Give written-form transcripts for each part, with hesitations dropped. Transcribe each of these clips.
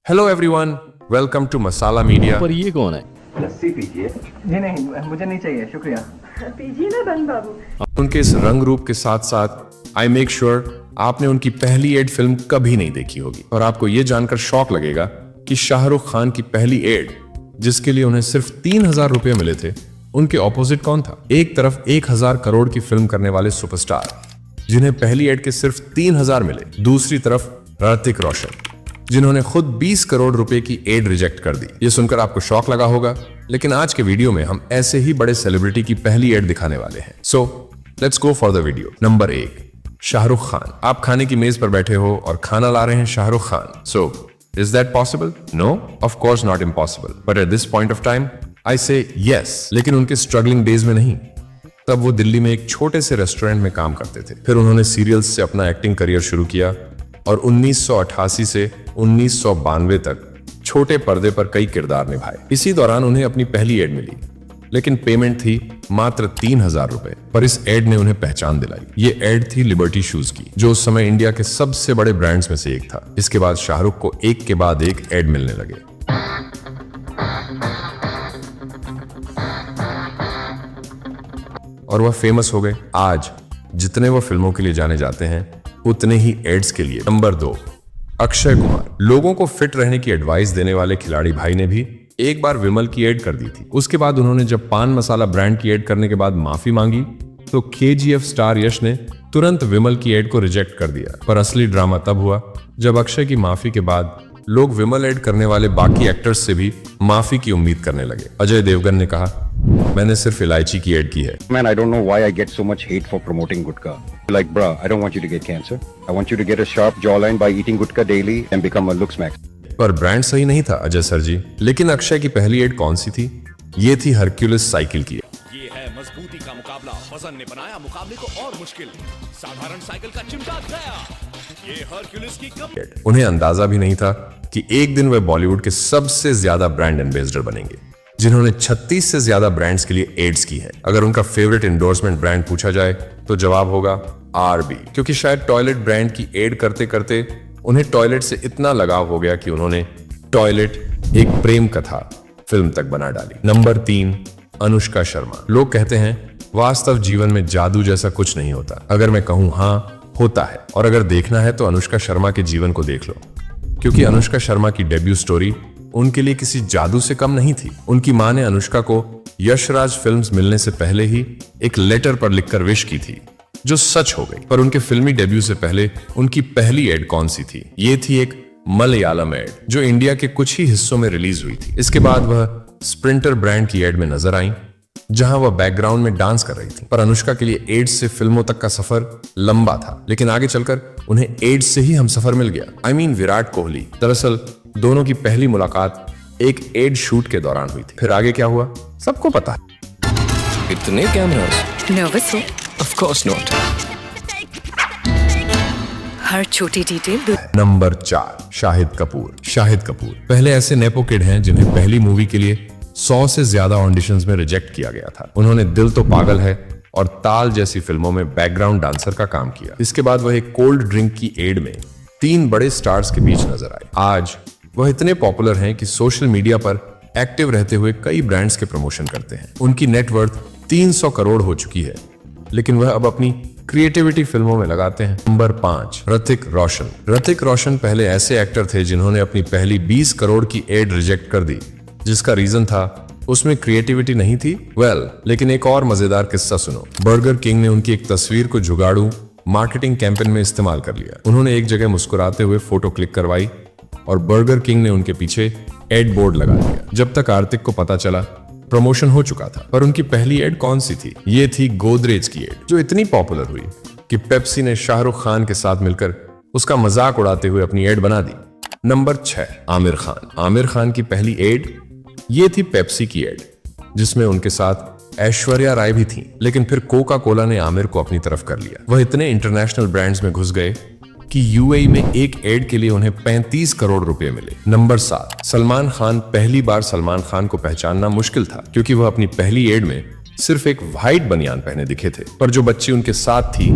Hello everyone, welcome to Masala media. पर ये कौन है? लस्सी पीजिए। जी नहीं, मुझे नहीं चाहिए, शुक्रिया। पीजिए ना बन बाबू। उनके इस रंग रूप के साथ साथ आई मेक श्योर आपने उनकी पहली एड फिल्म कभी नहीं देखी होगी और आपको यह जानकर शौक लगेगा कि शाहरुख खान की पहली एड, जिसके लिए उन्हें सिर्फ 3,000 रुपए मिले थे, उनके ऑपोजिट कौन था। एक तरफ 1,000 करोड़ की फिल्म करने वाले सुपरस्टार जिन्हें पहली एड के सिर्फ 3,000 मिले, दूसरी तरफ ऋतिक रोशन जिन्होंने खुद 20 करोड़ रुपए की एड रिजेक्ट कर दी। ये सुनकर आपको शौक लगा होगा, लेकिन आज के वीडियो में हम ऐसे ही बड़े सेलिब्रिटी की पहली एड दिखाने वाले हैं। So let's go for the video. Number 1, Shahrukh Khan. आप खाने की मेज पर बैठे हो और खाना ला रहे हैं Shahrukh Khan. So is that possible? No, of course not impossible, but at this point of time I say yes. लेकिन उनके स्ट्रगलिंग डेज में नहीं, तब वो दिल्ली में एक छोटे से रेस्टोरेंट में काम करते थे। फिर उन्होंने सीरियल्स से अपना एक्टिंग करियर शुरू किया और 1988 से 1992 तक छोटे पर्दे पर कई किरदार निभाए। इसी दौरान उन्हें अपनी पहली एड मिली, लेकिन पेमेंट थी मात्र 3,000 रुपए। पर इस एड ने उन्हें पहचान दिलाई। ये एड थी लिबर्टी शूज की, जो उस समय इंडिया के सबसे बड़े ब्रांड्स में से एक था। इसके बाद शाहरुख को एक के बाद एक एड मिलने लगे। और वह फेमस हो गए। आज जितने वह फिल्मों के लिए जाने जाते हैं, उतने ही एड्स के लिए। नंबर 2, अक्षय कुमार। लोगों को फिट रहने की एडवाइस देने वाले खिलाड़ी भाई ने भी एक बार विमल की एड कर दी थी। उसके बाद उन्होंने जब पान मसाला ब्रांड की एड करने के बाद माफी मांगी, तो KGF स्टार यश ने तुरंत विमल की एड को रिजेक्ट कर दिया। पर असली ड्रामा तब हुआ जब अक्षय की माफी के बाद लोग विमल एड करने वाले बाकी एक्टर्स से भी माफी की उम्मीद करने लगे। अजय देवगन ने कहा, मैंने सिर्फ इलायची की एड की है। Man, I don't know why I get so much hate for promoting gutka. Like, bruh, I don't want you to get cancer. I want you to get a sharp jawline by eating gutka daily and become a looks max. पर brand सही नहीं था Ajay sir जी। लेकिन अक्षय की पहली add कौन सी थी? ये थी हरक्यूलिस साइकिल की। ये है मजबूती का मुकाबला, वजन ने बनाया मुकाबले को और मुश्किल। साधारण साइकिल का चिमटा गया, ये हरक्यूलिस की कम। उन्हें अंदाजा भी नहीं था कि एक दिन वे बॉलीवुड के सबसे ज्यादा ब्रांड एम्बेसडर बनेंगे, जिन्होंने 36 से ज्यादा ब्रांड्स के लिए एड्स की हैं। अगर उनका फेवरेट एंडोर्समेंट ब्रांड पूछा जाए तो जवाब होगा RB, क्योंकि शायद टॉयलेट ब्रांड की एड करते करते उन्हें टॉयलेट से इतना लगाव हो गया कि उन्होंने टॉयलेट एक प्रेम कथा फिल्म तक बना डाली। नंबर 3, अनुष्का शर्मा। लोग कहते हैं वास्तव जीवन में जादू जैसा कुछ नहीं होता। अगर मैं कहूं हाँ, होता है। और अगर देखना है तो अनुष्का शर्मा के जीवन को देख लो, क्योंकि अनुष्का शर्मा की डेब्यू स्टोरी उनके लिए किसी जादू से कम नहीं थी। उनकी मां ने अनुष्का को यशराज फिल्म्स मिलने से पहले ही एक लेटर पर लिखकर विश की थी, जो सच हो गई। पर उनके फिल्मी डेब्यू से पहले उनकी पहली एड कौन सी थी? ये थी एक मलयालम एड, जो इंडिया के कुछ ही हिस्सों में रिलीज हुई थी। इसके बाद वह स्प्रिंटर ब्रांड की एड में नजर आई, जहां वह बैकग्राउंड में डांस कर रही थी। पर अनुष्का के लिए एड्स से फिल्मों तक का सफर लंबा था, लेकिन आगे चलकर उन्हें एड्स से ही हम सफर मिल गया। I mean, Virat Kohli. दरअसल दोनों की पहली मुलाकात एक एड शूट के दौरान हुई थी। फिर आगे क्या हुआ सबको पता है। इतने कैमरास? नर्वस हो? Of course not. हर छोटी डिटेल। नंबर 4, शाहिद कपूर। शाहिद कपूर पहले ऐसे नेपो किड हैं जिन्हें पहली मूवी के लिए 100 से ज्यादा ऑडिशंस में रिजेक्ट किया गया था। उन्होंने दिल तो पागल है और ताल जैसी फिल्मों में बैकग्राउंड डांसर का काम किया। इसके बाद वह एक कोल्ड ड्रिंक की एड में 3 बड़े स्टार्स के बीच नजर आए। आज वह इतने पॉपुलर हैं कि सोशल मीडिया पर एक्टिव रहते हुए कई ब्रांड्स के प्रमोशन करते हैं। उनकी नेटवर्थ 300 करोड़ हो चुकी है, लेकिन वह अब अपनी क्रिएटिविटी फिल्मों में लगाते हैं। नंबर 5, ऋतिक रोशन। ऋतिक रोशन पहले ऐसे एक्टर थे जिन्होंने अपनी पहली 20 करोड़ की एड रिजेक्ट कर दी, जिसका रीजन था उसमें क्रिएटिविटी नहीं थी। लेकिन एक और मजेदार किस्सा सुनो। बर्गर किंग ने उनकी एक तस्वीर को जुगाड़ू मार्केटिंग कैंपेन में इस्तेमाल कर लिया। उन्होंने एक जगह मुस्कुराते हुए फोटो क्लिक करवाई और बर्गर किंग ने उनके पीछे एड बोर्ड लगा दिया। जब तक आर्थिक को पता चला, प्रमोशन हो चुका था। पर उनकी पहली एड कौन सी थी? ये थी गोदरेज की एड, जो इतनी पॉपुलर हुई कि पेप्सी ने शाहरुख खान के साथ मिलकर उसका मजाक उड़ाते हुए अपनी एड बना दी। नंबर 6, आमिर खान। आमिर खान की पहली एड ये थी पेप्सी की एड, जिसमें उनके साथ ऐश्वर्या राय भी थी। लेकिन फिर कोका कोला ने आमिर को अपनी तरफ कर लिया। वह इतने इंटरनेशनल ब्रांड्स में घुस गए कि UAE में एक एड के लिए उन्हें 35 करोड़ रुपए मिले। नंबर 7, सलमान खान। पहली बार सलमान खान को पहचानना मुश्किल था, क्योंकि वह अपनी पहली एड में सिर्फ एक व्हाइट बनियान पहने दिखे थे। पर जो बच्ची उनके साथ थी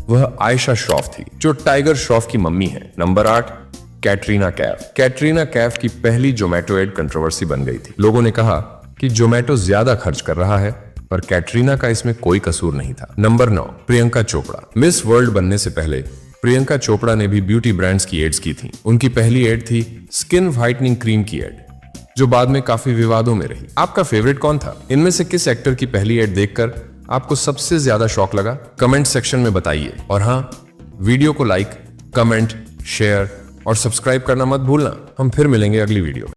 वह आयशा श्रॉफ थी, जो टाइगर श्रॉफ की मम्मी है। नंबर 8, कैटरीना कैफ। कैटरीना कैफ की पहली जोमेटो एड कंट्रोवर्सी बन गई थी। लोगों ने कहा कि जोमेटो ज्यादा खर्च कर रहा है, पर कैटरीना का इसमें कोई कसूर नहीं था। Number 9, Priyanka Chopra. Miss world बनने से पहले प्रियंका चोपड़ा ने भी ब्यूटी ब्रांड्स की एड्स की थी। उनकी पहली एड थी स्किन व्हाइटनिंग क्रीम की एड, जो बाद में काफी विवादों में रही। आपका फेवरेट कौन था? इनमें से किस एक्टर की पहली एड देखकर आपको सबसे ज्यादा शॉक लगा? कमेंट सेक्शन में बताइए। और हाँ, वीडियो को लाइक, कमेंट, शेयर और सब्सक्राइब करना मत भूलना। हम फिर मिलेंगे अगली वीडियो में।